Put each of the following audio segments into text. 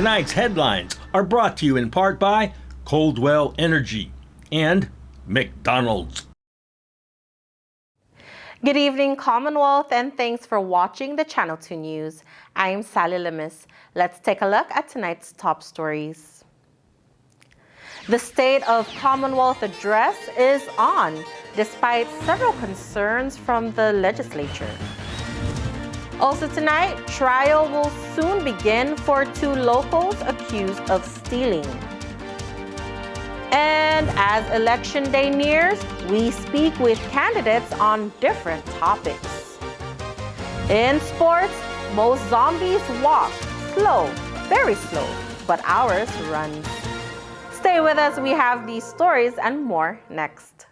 Tonight's headlines are brought to you in part by Coldwell Energy and McDonald's. Good evening, Commonwealth, and thanks for watching the Channel 2 News. I am Sally Lemus. Let's take a look at tonight's top stories. The State of Commonwealth address is on, despite several concerns from the legislature. Also tonight, trial will soon begin for 2 locals accused of stealing. And as Election Day nears, we speak with candidates on different topics. In sports, most zombies walk slow, very slow, but ours runs. Stay with us, we have these stories and more next.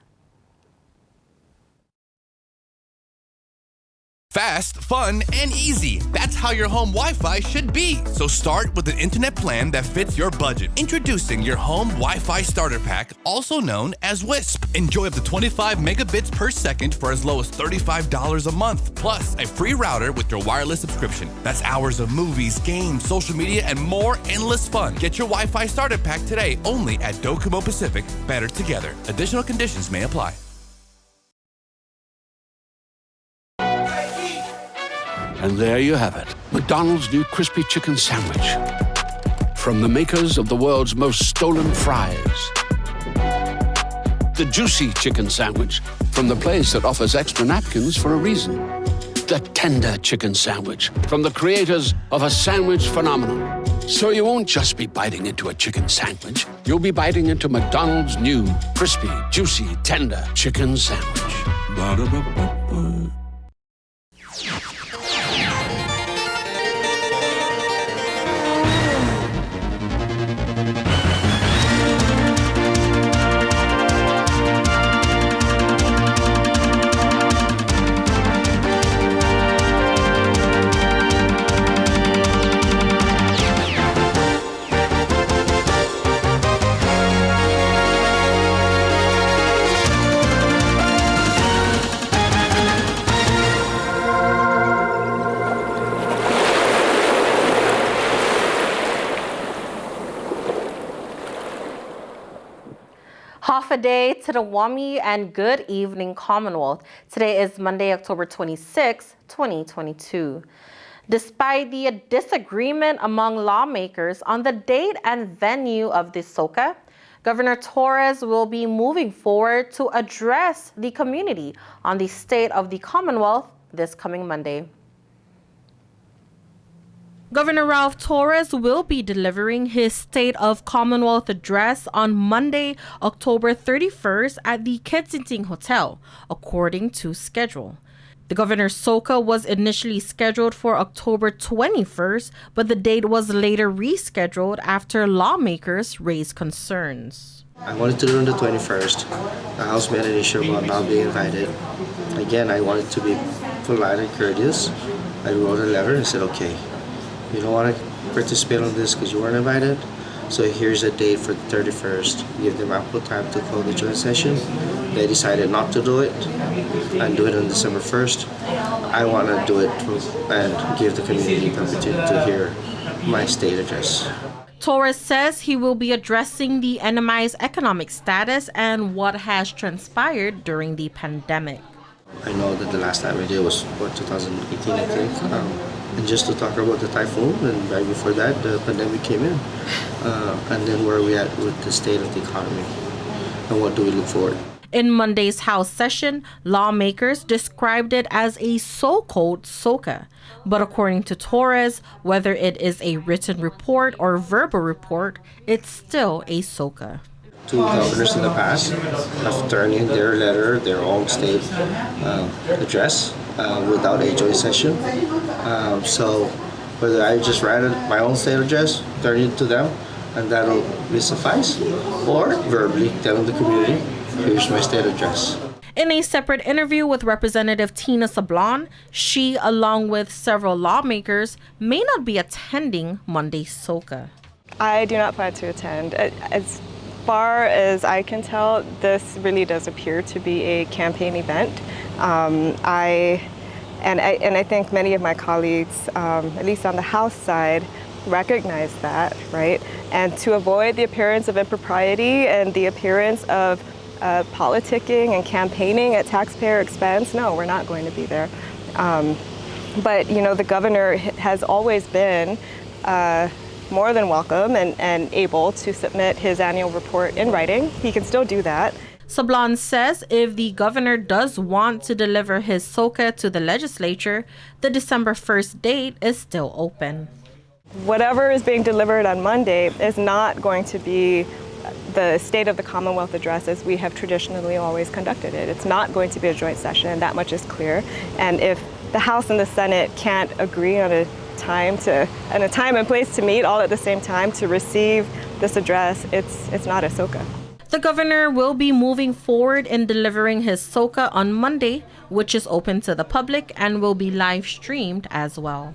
Fast, fun, and easy. That's how your home Wi-Fi should be. So start with an internet plan that fits your budget. Introducing your home Wi-Fi starter pack, also known as WISP. Enjoy up to 25 megabits per second for as low as $35 a month. Plus, a free router with your wireless subscription. That's hours of movies, games, social media, and more endless fun. Get your Wi-Fi starter pack today only at Docomo Pacific. Better together. Additional conditions may apply. And there you have it, McDonald's new crispy chicken sandwich. From the makers of the world's most stolen fries. The juicy chicken sandwich from the place that offers extra napkins for a reason. The tender chicken sandwich from the creators of a sandwich phenomenon. So you won't just be biting into a chicken sandwich, you'll be biting into McDonald's new crispy, juicy, tender chicken sandwich. Ba-da-ba-ba-ba. Half a day to the WAMI and good evening, Commonwealth. Today is Monday, October 26, 2022. Despite the disagreement among lawmakers on the date and venue of the SOCA, Governor Torres will be moving forward to address the community on the state of the Commonwealth this coming Monday. Governor Ralph Torres will be delivering his State of Commonwealth address on Monday, October 31st at the Kensington Hotel, according to schedule. The governor's SOCA was initially scheduled for October 21st, but the date was later rescheduled after lawmakers raised concerns. I wanted to do it on the 21st. The House made an issue about not being invited. Again, I wanted to be polite and courteous. I wrote a letter and said, okay, you don't want to participate on this because you weren't invited. So here's a date for the 31st. Give them ample time to call the joint session. They decided not to do it and do it on December 1st. I want to do it and give the community the opportunity to hear my state address. Torres says he will be addressing the NMI's economic status and what has transpired during the pandemic. I know that the last time I did was, 2018, I think. And just to talk about the typhoon, and right before that, the pandemic came in. And then where are we at with the state of the economy? And what do we look forward? In Monday's House session, lawmakers described it as a so-called SOCA. But according to Torres, whether it is a written report or verbal report, it's still a SOCA. 2 governors in the past have turned in their letter, their own state address without a joint session. So whether I just write my own state address, turn it to them, and that'll be suffice, or verbally telling the community, here's my state address. In a separate interview with Representative Tina Sablon, she, along with several lawmakers, may not be attending Monday's SOCA. I do not plan to attend. As far as I can tell, this really does appear to be a campaign event. I think many of my colleagues, at least on the House side, recognize that, right? And to avoid the appearance of impropriety and the appearance of politicking and campaigning at taxpayer expense, no, we're not going to be there. But the governor has always been more than welcome and able to submit his annual report in writing. He can still do that. Sablan says if the governor does want to deliver his SOCA to the legislature, the December 1st date is still open. Whatever is being delivered on Monday is not going to be the State of the Commonwealth address as we have traditionally always conducted it. It's not going to be a joint session, that much is clear. And if the House and the Senate can't agree on a time and place to meet all at the same time to receive this address, it's not a SOCA. The governor will be moving forward in delivering his SOCA on Monday, which is open to the public and will be live streamed as well.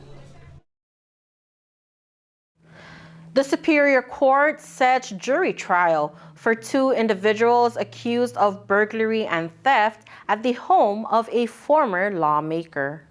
The Superior Court sets jury trial for 2 individuals accused of burglary and theft at the home of a former lawmaker.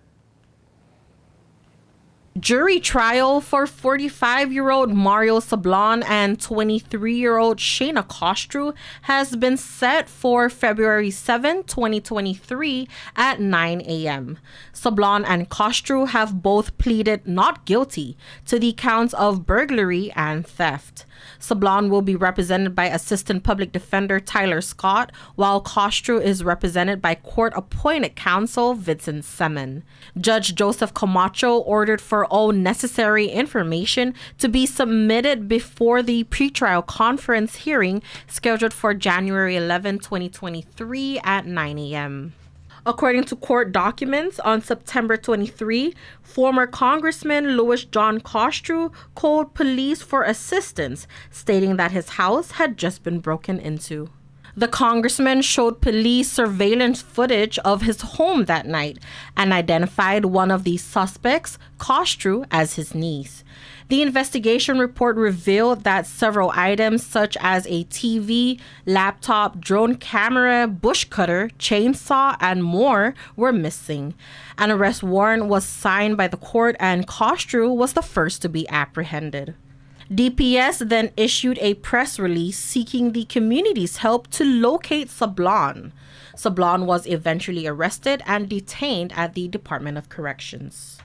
Jury trial for 45-year-old Mario Sablan and 23-year-old Shayna Kostru has been set for February 7, 2023 at 9 a.m. Sablan and Kostru have both pleaded not guilty to the counts of burglary and theft. Sablan will be represented by Assistant Public Defender Tyler Scott, while Kostru is represented by court-appointed counsel Vincent Semen. Judge Joseph Camacho ordered for all necessary information to be submitted before the pretrial conference hearing scheduled for January 11, 2023 at 9 a.m. According to court documents, on September 23, former Congressman Louis John Kostru called police for assistance, stating that his house had just been broken into. The congressman showed police surveillance footage of his home that night and identified one of the suspects, Kostru, as his niece. The investigation report revealed that several items such as a TV, laptop, drone camera, bush cutter, chainsaw, and more were missing. An arrest warrant was signed by the court and Kostru was the first to be apprehended. DPS then issued a press release seeking the community's help to locate Sablan. Sablan was eventually arrested and detained at the Department of Corrections.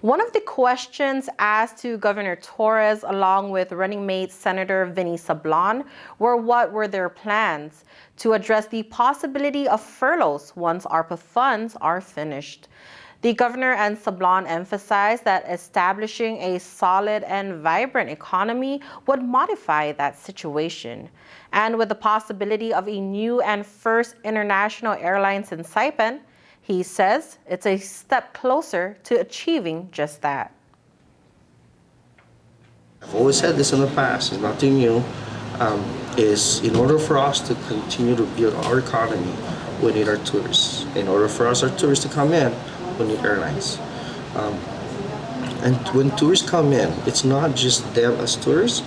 One of the questions asked to Governor Torres along with running mate Senator Vinny Sablan were what were their plans to address the possibility of furloughs once ARPA funds are finished. The governor and Sablan emphasized that establishing a solid and vibrant economy would modify that situation. And with the possibility of a new and first international airlines in Saipan, he says it's a step closer to achieving just that. I've always said this in the past, it's nothing new, is in order for us to continue to build our economy, we need our tourists. In order for our tourists to come in, we need airlines. And when tourists come in, it's not just them as tourists,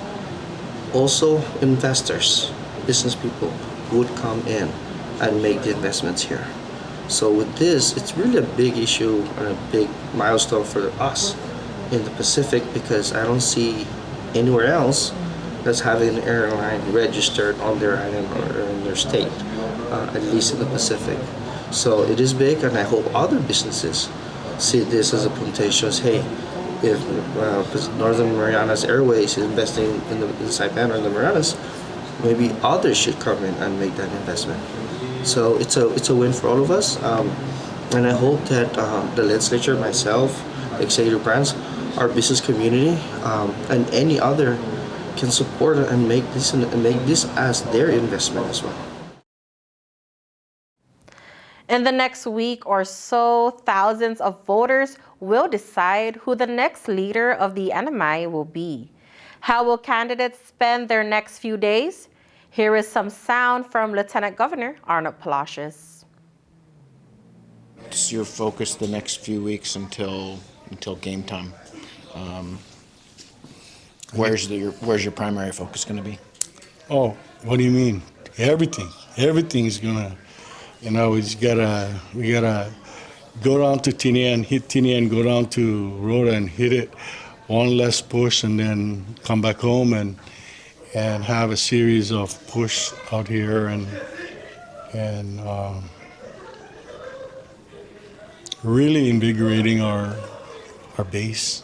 also investors, business people would come in and make the investments here. So with this, it's really a big issue and a big milestone for us in the Pacific because I don't see anywhere else that's having an airline registered on their island or in their state, at least in the Pacific. So it is big, and I hope other businesses see this as a potential. Hey, if Northern Marianas Airways is investing in Saipan or in the Marianas, maybe others should come in and make that investment. So it's a win for all of us, and I hope that the legislature, myself, executive branch, our business community, and any other can support and make this as their investment as well. In the next week or so, thousands of voters will decide who the next leader of the NMI will be. How will candidates spend their next few days? Here is some sound from Lieutenant Governor Arnold Palacios. Just your focus the next few weeks until game time. Where's your primary focus going to be? Oh, what do you mean? Everything. Everything's gonna. We gotta go down to Tinian, hit Tinian, go down to Rhoda and hit it one less push, and then come back home and have a series of push out here and really invigorating our base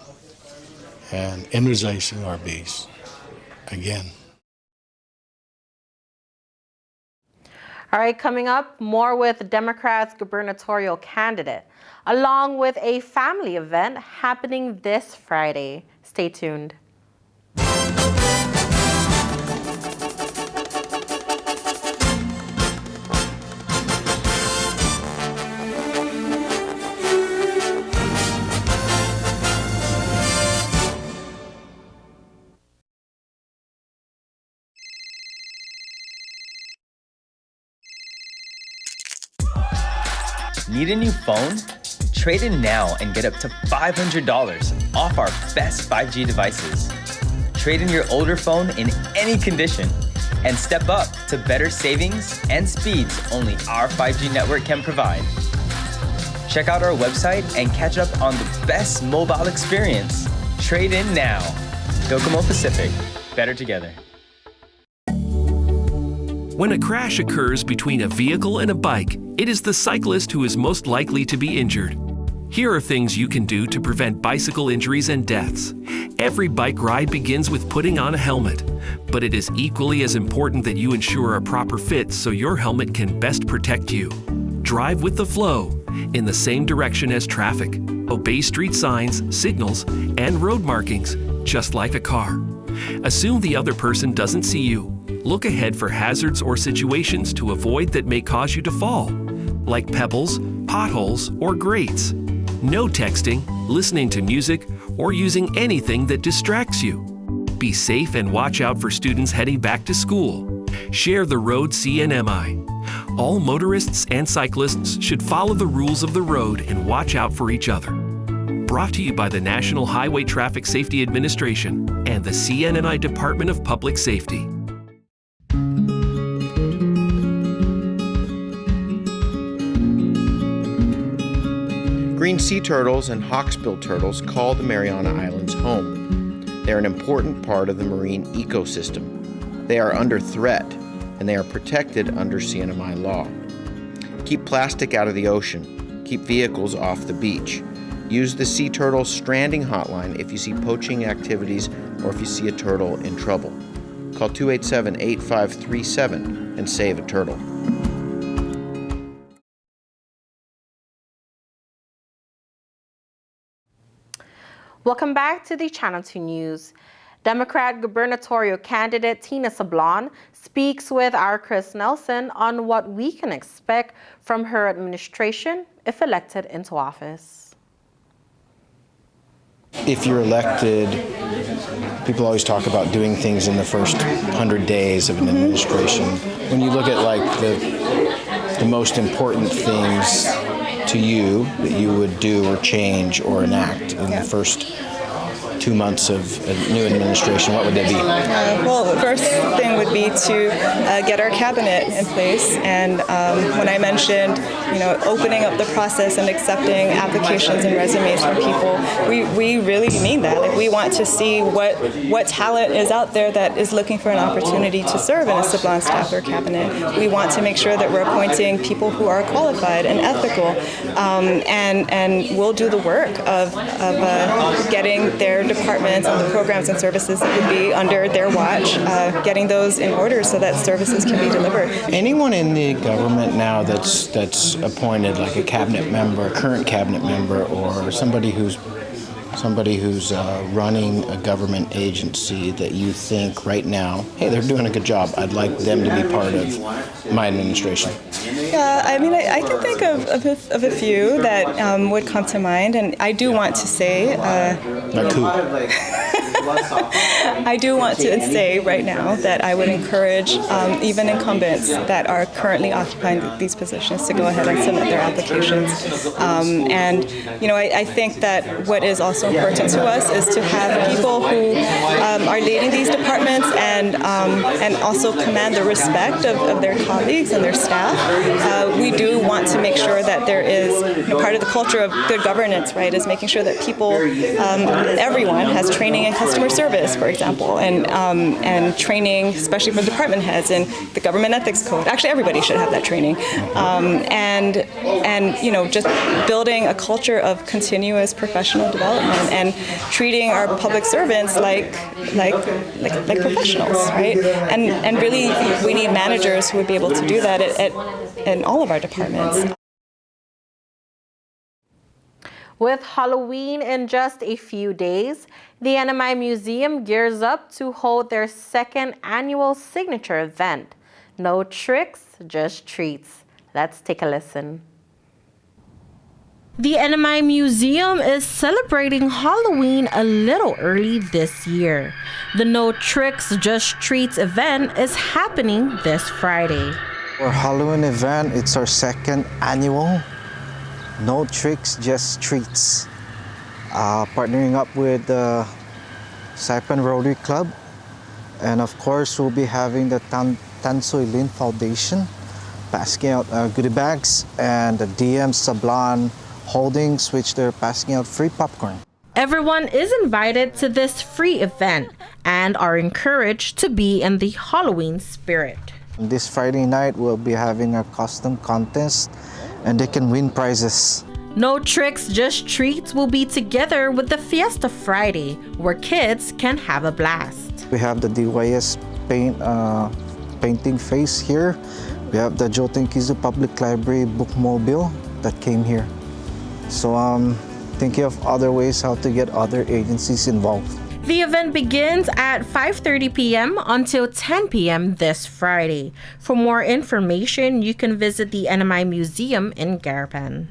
and energizing our base again. All right, coming up, more with Democrats' gubernatorial candidate, along with a family event happening this Friday. Stay tuned. Need a new phone? Trade in now and get up to $500 off our best 5G devices. Trade in your older phone in any condition and step up to better savings and speeds only our 5G network can provide. Check out our website and catch up on the best mobile experience. Trade in now. Docomo Pacific, better together. When a crash occurs between a vehicle and a bike, it is the cyclist who is most likely to be injured. Here are things you can do to prevent bicycle injuries and deaths. Every bike ride begins with putting on a helmet, but it is equally as important that you ensure a proper fit so your helmet can best protect you. Drive with the flow, in the same direction as traffic. Obey street signs, signals, and road markings, just like a car. Assume the other person doesn't see you. Look ahead for hazards or situations to avoid that may cause you to fall, like pebbles, potholes, or grates. No texting, listening to music, or using anything that distracts you. Be safe and watch out for students heading back to school. Share the road CNMI. All motorists and cyclists should follow the rules of the road and watch out for each other. Brought to you by the National Highway Traffic Safety Administration and the CNMI Department of Public Safety. Green sea turtles and hawksbill turtles call the Mariana Islands home. They are an important part of the marine ecosystem. They are under threat, and they are protected under CNMI law. Keep plastic out of the ocean. Keep vehicles off the beach. Use the Sea Turtle Stranding Hotline if you see poaching activities or if you see a turtle in trouble. Call 287-8537 and save a turtle. Welcome back to the Channel 2 News. Democrat gubernatorial candidate Tina Sablon speaks with our Chris Nelson on what we can expect from her administration if elected into office. If you're elected, people always talk about doing things in the first 100 days of an administration. When you look at like the most important things to you that you would do or change or enact in the first 2 months of a new administration, what would they be? Well, the first thing would be to get our cabinet in place. And when I mentioned, opening up the process and accepting applications and resumes from people, we really mean that. Like, we want to see what talent is out there that is looking for an opportunity to serve in a Sablon staff or cabinet. We want to make sure that we're appointing people who are qualified and ethical, and we'll do the work of getting their departments and the programs and services that would be under their watch, getting those in order so that services can be delivered. Anyone in the government now that's appointed, like a cabinet member, a current cabinet member, or somebody who's running a government agency that you think right now, hey, they're doing a good job, I'd like them to be part of my administration? Yeah, I mean, I can think of a few that would come to mind, and I do want to say... Like who? I do want to say right now that I would encourage even incumbents that are currently occupying these positions to go ahead and submit their applications. I think that what is also important to us is to have people who are leading these departments and also command the respect of their colleagues and their staff. We do want to make sure that there is part of the culture of good governance, right, is making sure that people, everyone has training in customer service, for example, and training, especially for department heads and the government ethics code. Actually, everybody should have that training. Just building a culture of continuous professional development and treating our public servants like professionals, right? And really, we need managers who would be able to do that in all of our departments. With Halloween in just a few days, the NMI Museum gears up to hold their second annual signature event. No tricks, just treats. Let's take a listen. The NMI Museum is celebrating Halloween a little early this year. The No Tricks, Just Treats event is happening this Friday. Our Halloween event, it's our second annual No Tricks, Just Treats. Partnering up with the Saipan Rotary Club. And of course, we'll be having the Tansoy Lin Foundation passing out goodie bags, and the DM Sablan Holdings, which they're passing out free popcorn. Everyone is invited to this free event and are encouraged to be in the Halloween spirit. This Friday night, we'll be having a costume contest, and they can win prizes. No Tricks, Just Treats will be together with the Fiesta Friday, where kids can have a blast. We have the DYS painting face here. We have the Jotenkizu Public Library bookmobile that came here. So thinking of other ways how to get other agencies involved. The event begins at 5:30 p.m. until 10 p.m. this Friday. For more information, you can visit the NMI Museum in Garapan.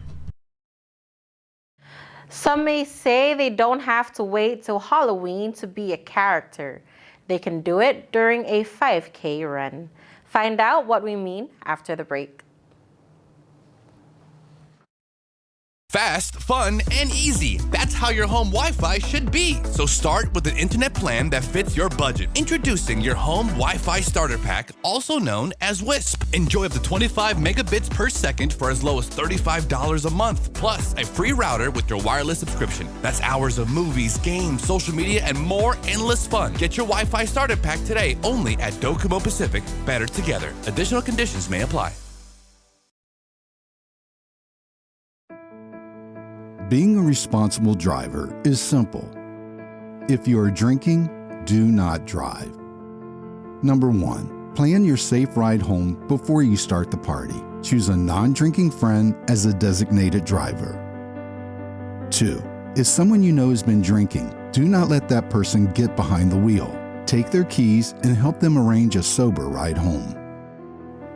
Some may say they don't have to wait till Halloween to be a character. They can do it during a 5K run. Find out what we mean after the break. Fast, fun, and easy. That's how your home Wi-Fi should be. So start with an internet plan that fits your budget. Introducing your home Wi-Fi starter pack, also known as WISP. Enjoy up to 25 megabits per second for as low as $35 a month. Plus, a free router with your wireless subscription. That's hours of movies, games, social media, and more endless fun. Get your Wi-Fi starter pack today only at Docomo Pacific. Better together. Additional conditions may apply. Being a responsible driver is simple. If you are drinking, do not drive. Number 1, plan your safe ride home before you start the party. Choose a non-drinking friend as a designated driver. 2, if someone you know has been drinking, do not let that person get behind the wheel. Take their keys and help them arrange a sober ride home.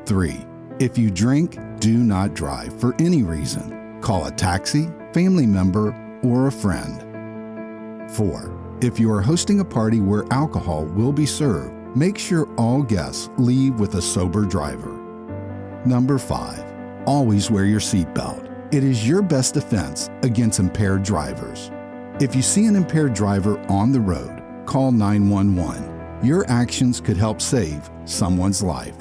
3, if you drink, do not drive for any reason. Call a taxi, family member, or a friend. 4, if you are hosting a party where alcohol will be served, make sure all guests leave with a sober driver. Number 5, always wear your seatbelt. It is your best defense against impaired drivers. If you see an impaired driver on the road, call 911. Your actions could help save someone's life.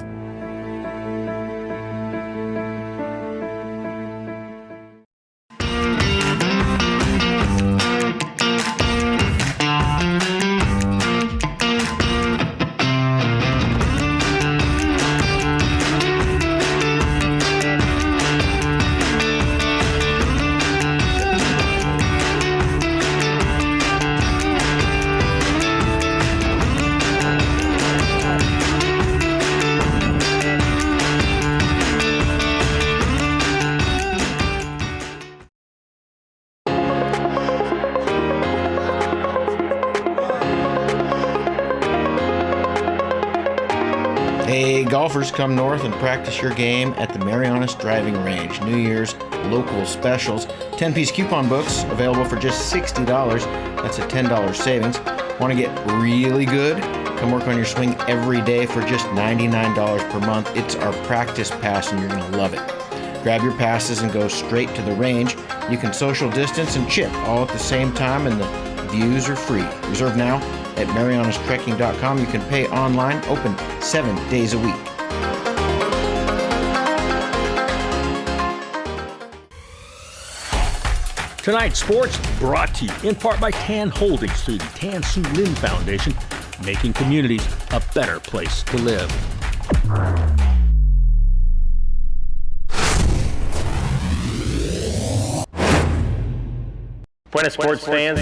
Hey, golfers, come north and practice your game at the Marianas Driving Range. New Year's local specials. 10-piece coupon books available for just $60. That's a $10 savings. Want to get really good? Come work on your swing every day for just $99 per month. It's our practice pass and you're going to love it. Grab your passes and go straight to the range. You can social distance and chip all at the same time, and the views are free. Reserve now at marianastrekking.com. You can pay online, open 7 days a week. Tonight's sports brought to you in part by Tan Holdings through the Tan Su Lin Foundation, making communities a better place to live. Buenas sports fans.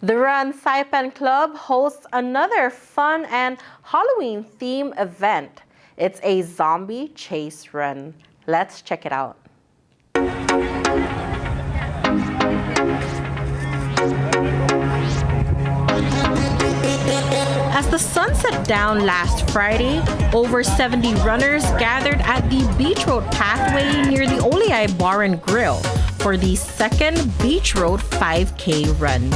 The Run Saipan Club hosts another fun and Halloween-themed event. It's a zombie chase run. Let's check it out. As the sun set down last Friday, over 70 runners gathered at the Beach Road pathway near the Oleai Bar and Grill for the second Beach Road 5K run.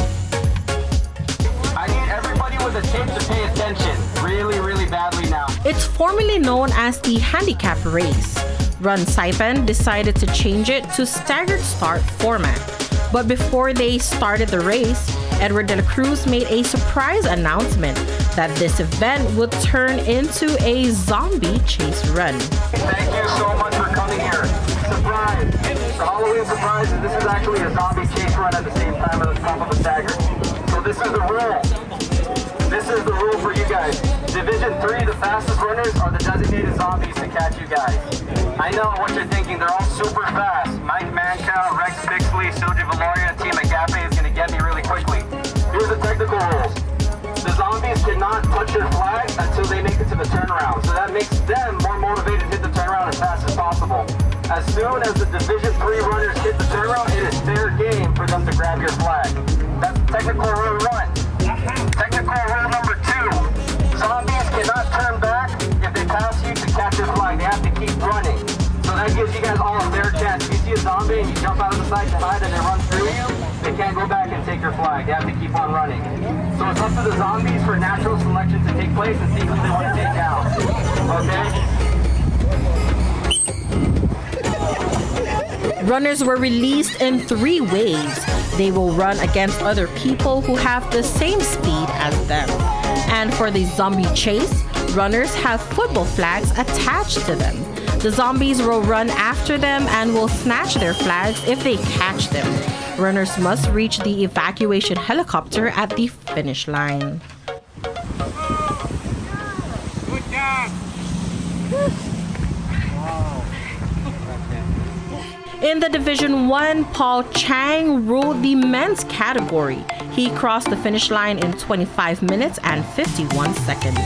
I need everybody with a tape to pay attention really badly now. It's formerly known as the handicap race. Run Saipan decided to change it to staggered start format. But before they started the race, Edward De La Cruz made a surprise announcement that this event would turn into a zombie chase run. Thank you so much for coming here. Surprise! The Halloween surprise is this is actually a zombie chase run at the same time at the top of a stagger. So this is the rule. This is the rule for you guys. Division 3, the fastest runners are the designated zombies to catch you guys. I know what you're thinking. They're all super fast. Mike Mancow, Rex Bixley, Soji Valoria, Team Agape is going to get me really quickly. Here's the technical rules. The zombies cannot touch their flag until they make it to the turnaround. So that makes them more motivated to hit the turnaround as fast as possible. As soon as the Division 3 runners hit the turnaround, it is fair game for them to grab your flag. That's technical rule 1. Technical rule number 2. Zombies cannot turn back if they pass you to catch your flag. They have to keep running. So that gives you guys all a fair chance. If you see a zombie and you jump out of the side to hide and they run through you, they can't go back and take your flag. They have to keep on running. So it's up to the zombies for natural selection to take place and see who they want to take down. Okay? Runners were released in 3 waves. They will run against other people who have the same speed as them. And for the zombie chase, runners have football flags attached to them. The zombies will run after them and will snatch their flags if they catch them. Runners must reach the evacuation helicopter at the finish line. Good job. In the Division 1, Paul Chang ruled the men's category. He crossed the finish line in 25 minutes and 51 seconds.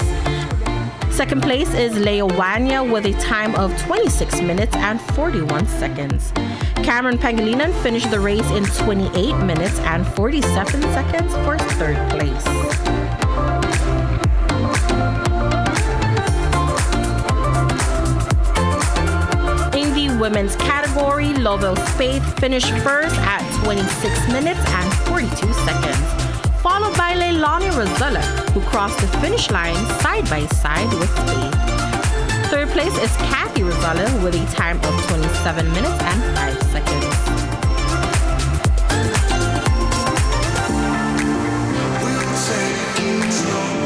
Second place is Leo Wanya with a time of 26 minutes and 41 seconds. Cameron Pangilinan finished the race in 28 minutes and 47 seconds for third place. Women's category, Lovell Spaeth finished first at 26 minutes and 42 seconds, followed by Leilani Rosella, who crossed the finish line side by side with Spaeth. Third place is Kathy Rosella with a time of 27 minutes and 5 seconds.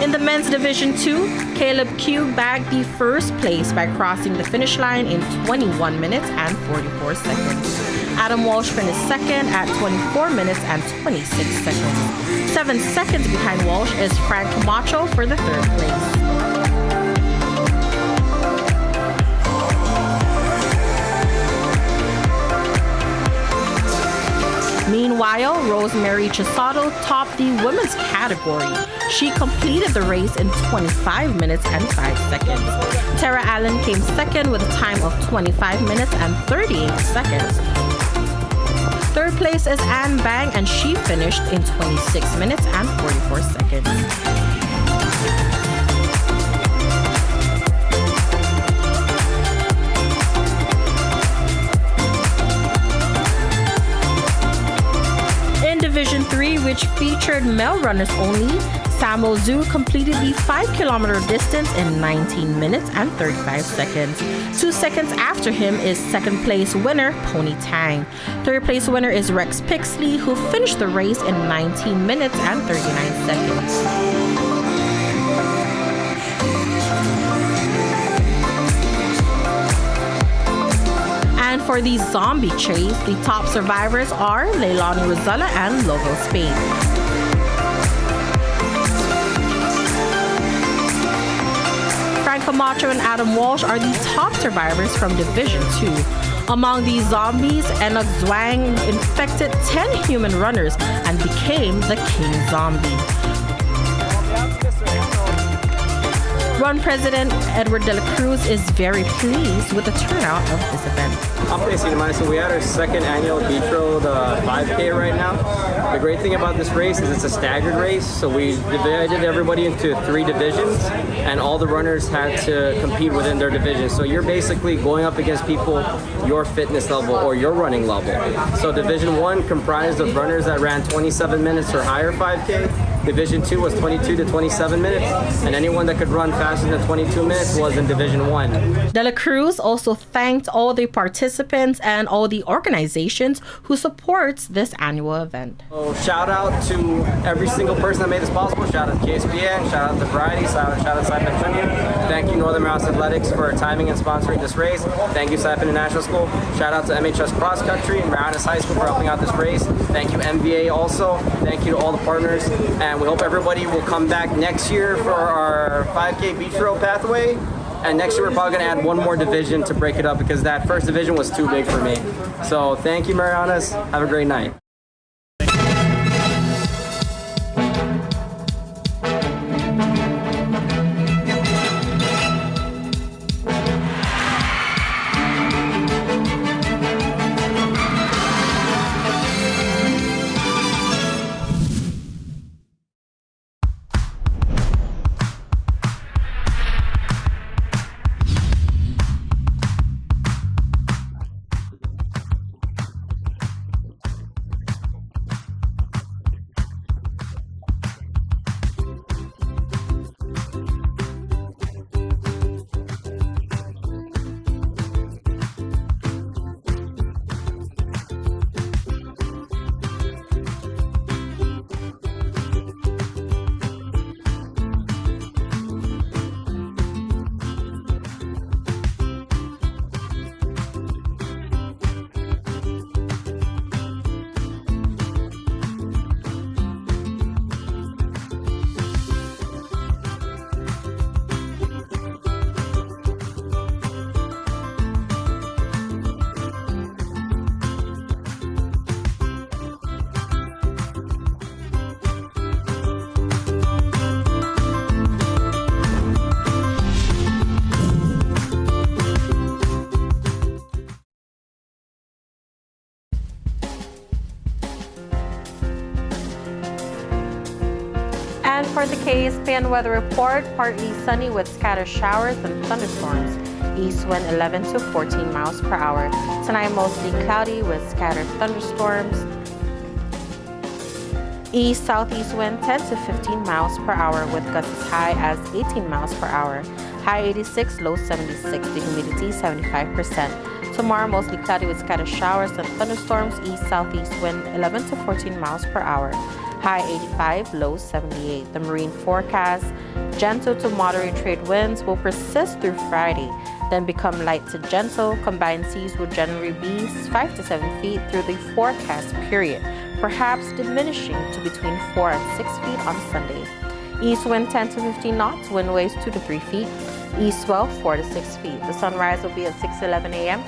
In the men's Division 2, Caleb Q bagged the first place by crossing the finish line in 21 minutes and 44 seconds. Adam Walsh finished second at 24 minutes and 26 seconds. 7 seconds behind Walsh is Frank Camacho for the third place. Meanwhile, Ohio, Rosemary Chisato topped the women's category. She completed the race in 25 minutes and 5 seconds. Tara Allen came second with a time of 25 minutes and 38 seconds. Third place is Ann Bang, and she finished in 26 minutes and 44 seconds. Division 3, which featured male runners only, Samo Zhu completed the 5-kilometer distance in 19 minutes and 35 seconds. 2 seconds after him is second place winner Pony Tang. Third place winner is Rex Pixley, who finished the race in 19 minutes and 39 seconds. And for the zombie chase, the top survivors are Leilani Rosella and Lovell Spade. Frank Camacho and Adam Walsh are the top survivors from Division 2. Among these zombies, Enoch Zhuang infected 10 human runners and became the King Zombie. Run President Edward De La Cruz is very pleased with the turnout of this event. I'm basically nice. So we had our second annual Beach Road 5K right now. The great thing about this race is it's a staggered race. So we divided everybody into 3 divisions, and all the runners had to compete within their division. So you're basically going up against people your fitness level or your running level. So Division 1 comprised of runners that ran 27 minutes or higher 5K. Division 2 was 22 to 27 minutes, and anyone that could run faster than 22 minutes was in Division 1. De La Cruz also thanked all the participants and all the organizations who supports this annual event. So shout out to every single person that made this possible. Shout out to KSPN, shout out to Variety, shout out to Saipan Tribune. Thank you Northern Mouse Athletics for timing and sponsoring this race. Thank you Saipan International School. Shout out to MHS Cross Country and Marianas High School for helping out this race. Thank you MVA also. Thank you to all the partners. And we hope everybody will come back next year for our 5K Beach Road pathway. And next year we're probably going to add one more division to break it up because that first division was too big for me. So thank you, Marianas. Have a great night. And for the KSPN weather report, partly sunny with scattered showers and thunderstorms. East wind 11 to 14 miles per hour. Tonight mostly cloudy with scattered thunderstorms. East-southeast wind 10 to 15 miles per hour with gusts as high as 18 miles per hour. High 86, low 76, the humidity 75%. Tomorrow mostly cloudy with scattered showers and thunderstorms. East-southeast wind 11 to 14 miles per hour. High 85, low 78. The marine forecast, gentle to moderate trade winds will persist through Friday, then become light to gentle. Combined seas will generally be 5 to 7 feet through the forecast period, perhaps diminishing to between 4 and 6 feet on Sunday. East wind 10 to 15 knots, wind waves 2 to 3 feet. East swell 4 to 6 feet. The sunrise will be at 6:11 a.m.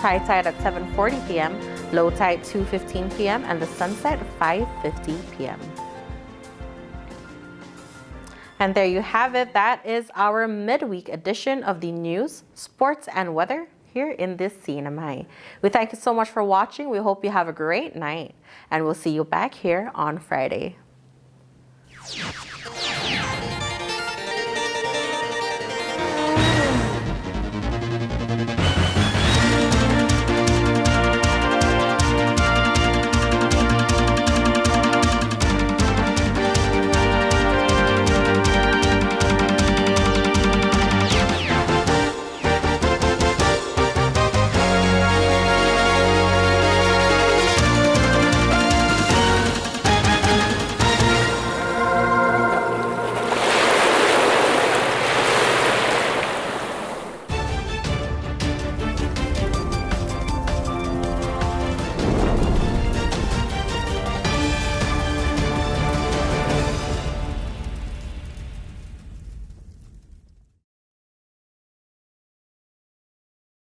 High tide at 7:40 p.m. Low tide 2:15 p.m. and the sunset 5:50 p.m. And there you have it. That is our midweek edition of the news, sports, and weather here in this CNMI. We thank you so much for watching. We hope you have a great night, and we'll see you back here on Friday.